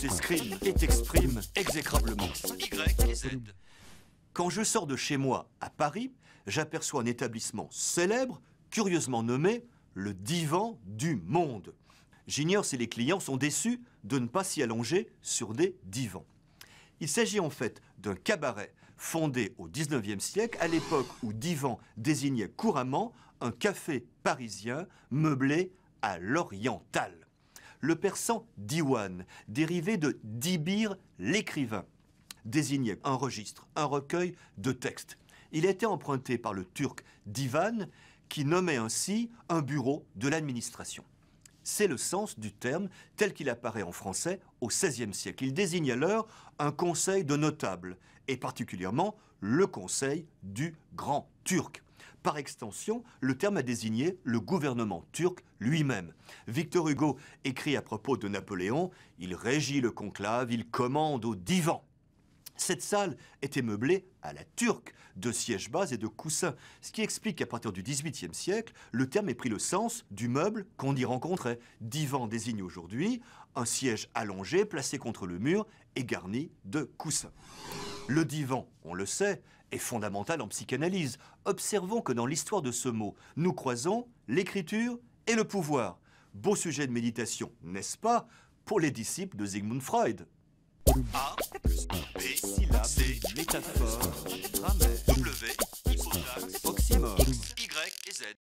escrime et t'exprime exécrablement. Y et Z. Quand je sors de chez moi à Paris, j'aperçois un établissement célèbre, curieusement nommé le Divan du Monde. J'ignore si les clients sont déçus de ne pas s'y allonger sur des divans. Il s'agit en fait d'un cabaret fondé au XIXe siècle, à l'époque où divan désignait couramment un café parisien meublé à l'oriental. Le persan diwan, dérivé de dibir l'écrivain, désignait un registre, un recueil de textes. Il était emprunté par le turc divan, qui nommait ainsi un bureau de l'administration. C'est le sens du terme tel qu'il apparaît en français au XVIe siècle. Il désigne alors un conseil de notables, et particulièrement le conseil du Grand Turc. Par extension, le terme a désigné le gouvernement turc lui-même. Victor Hugo écrit à propos de Napoléon « Il régit le conclave, il commande au divan ». Cette salle était meublée à la turque, de sièges bas et de coussins, ce qui explique qu'à partir du XVIIIe siècle, le terme ait pris le sens du meuble qu'on y rencontrait. Divan désigne aujourd'hui un siège allongé placé contre le mur et garni de coussins. Le divan, on le sait, est fondamental en psychanalyse. Observons que dans l'histoire de ce mot, nous croisons l'écriture et le pouvoir. Beau sujet de méditation, n'est-ce pas, pour les disciples de Sigmund Freud. A, B, syllabe, C, métaphore, grammaire, W, hypotaxe, oxymore, Y et Z.